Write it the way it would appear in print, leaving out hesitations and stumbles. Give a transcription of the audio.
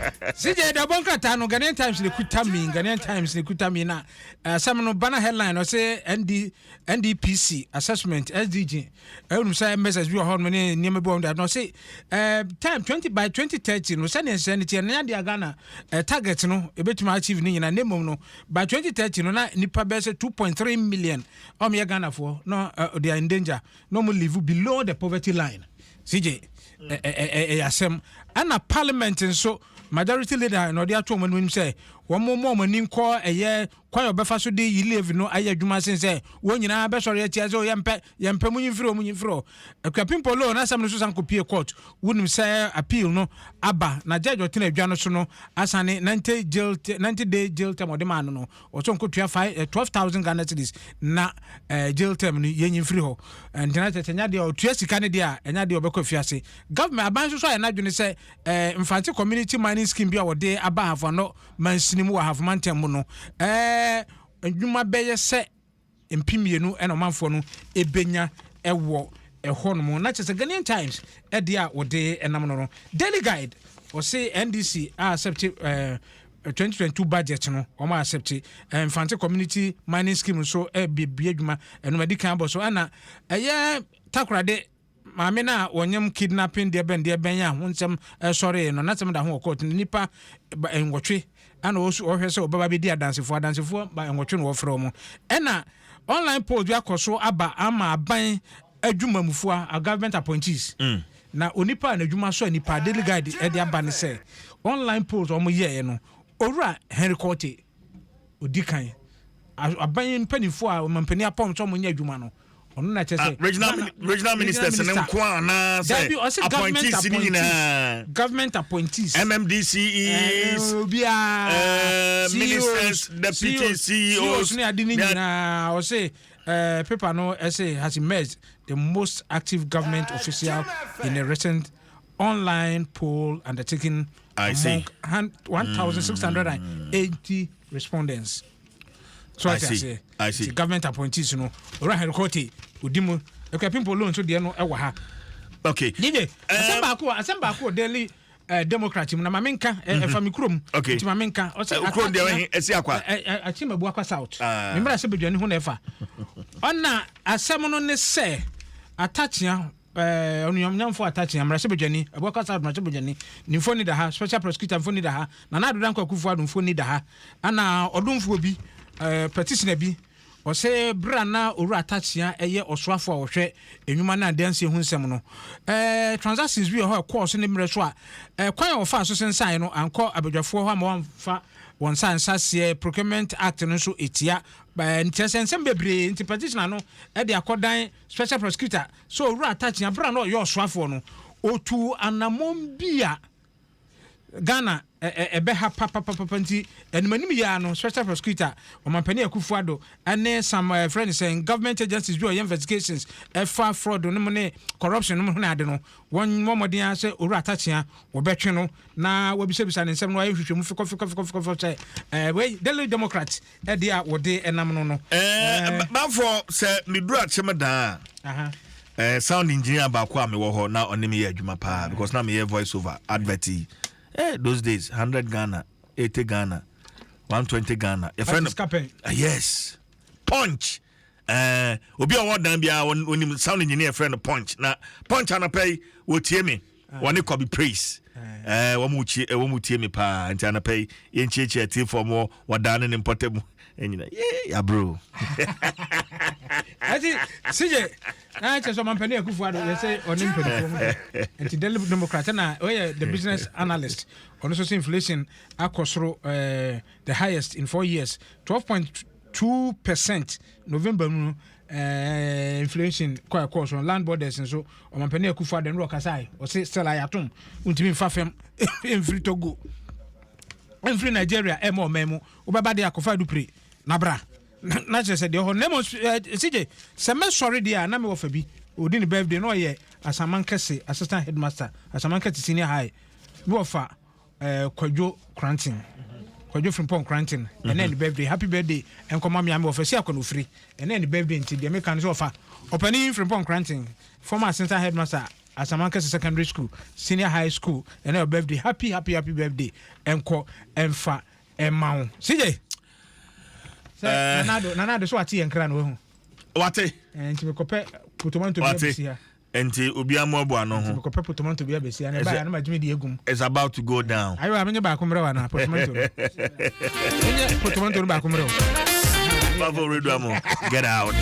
CJ the bunker tano Ghanaian Times the kutami Ghanaian Times the kutami na some no banner headline or say NDPC assessment SDG say message we hold money near me bond no say time 20 by 2030 no send insanity na dia Ghana target no e betima achieve ni na name no by 2030 no na nipa be say 2.3 million me Ghana for no they are in danger no more live below the poverty line CJ asem ana parliament so majority leader no dey ato mo say wo mo mani nko eye kwa obefa so dey leave no aye adwuma sense wo nyina be sori atia so yempe munyimfiro akwapimpo lo na asem no so sankopie court wonim say appeal no aba na judge otena adwa no so no asane 90 day jail term ode man no o so nkotua 12,000 Ghana cedis na jail term no yenyimfiri ho ntina tetenya de otua sika ne de a enya de obekọ fiase government aban so ya na dwene say infantile community mining scheme bi a wode aba hafo no mansinimu wa hafo mantem no ndwuma beye se mpimienu ena manfo no ebenya ewo ehono na chese Ghanaian Times e dia wode enam no Daily Guide o say NDC accept 2022 budget no o ma accept infantile community mining scheme so bibia adwuma eno medical bo so ana eye takrade maame na wonyam kidnapping de ben ya honsem sorry no na tem da ho court nipa enwotwe ana osu ohwese obaba be di adansefo ba enwotwe no wofro mo ena online poll bi akoso aba ama aban adwumamufu a government appointees na onipa na adwuma so nipa Daily Guide e de aba ne say online polls omo ye no owura Henry Cote odikan aban mpanifo a mampani apom so mo nya adwuma no ono na chese regional ministers ne nko na say appointees ni na government appointees MMDCs ministers deputy CEOs ni adini na o say paper no essay has emerged the most active government official in a recent online poll undertaken among 1,680 respondents. So I see. The government appointees, you know, Ora Henry Udimu, okay, people loan so they no ewa ha. Okay. Dide, asemba ko daily Democrat na mamenka famikrom. Okay. Ti mamenka, o say ukrom de esi akwa. Achima bu akwa south. Nimra se bedwani ho na efa. Ona asem no ne se atachia onyamnyamfo attach amra sebedwani abaka sa amra sebedwani ni mfoni da ha special prosecutor mfoni da ha na na adodan kwakufu adu mfoni da ha ana odumfo bi petitioner bi o se bra na oru attach ya eye osoafo a wohwe enwuma na dance hu nsem no transactions bi ho course ne mre so a kwan ofa so sensan no anko abadwafo ho amfa one sansasie procurement act no so etia ba ntensensem bebre nti petitioner no e de akodan special prosecutor so ru attach ya bra no yo soafo no otu anamom bia Ghana ebe ha papa nti enmanim ya no special prosecutor o mampani akufuado ane some friends saying government agencies do investigations fa fraud no ne corruption no na ade no won momodin ase oru attach ya wo betwe no na wabisabisa ne nsem no aye hwehwemu fiko say we Daily Democrat e dia wode enam no bafo se meduru achemeda sound engineer ba kwa me wo ho na onim ye adwuma pa because na me ye voice over advert those days 100 Ghana 80 Ghana 120 Ghana your friend yes punch obi o dan bia onim sound engineer friend punch na punch ana pay wo tie me woni ko be praise wo mu tie me pa nti ana pay ye nchiechi ati for mo wadane ne importable enyina yeah bro ati CJ na cheso mampani akufuado you say onim pedifo anti Daily Democrat na the business analyst on social inflation akosoro the highest in 4 years 12.2% November inflation quite course on land borders and so on mampani akufuado no kasai o say still ayatum untimi fafem free Togo free Nigeria memo obaba de akofa du pre na bra na just said your name CJ some sorry there na me wo fa bi odi ni birthday no ye Asamankese assistant headmaster Asamankese senior high me wo fa Kwadwo Krantin Kwadwo Frimpong Krantin and then birthday happy birthday and come me am wo fa si akono free and then birthday nti de me kan so fa opani Frimpong Krantin former assistant headmaster Asamanka Secondary School, Senior High School, and your birthday. Happy birthday. Enko, Enfa, Emao. CJ. Nanado, so ati enkran What? And to copy putoman to be here. Enti obi amobo ano ho. Copy putoman to be a and I am a Jimmy Diagum. It's about to go down. I am in the back of Marawana, putoman to back of Get out.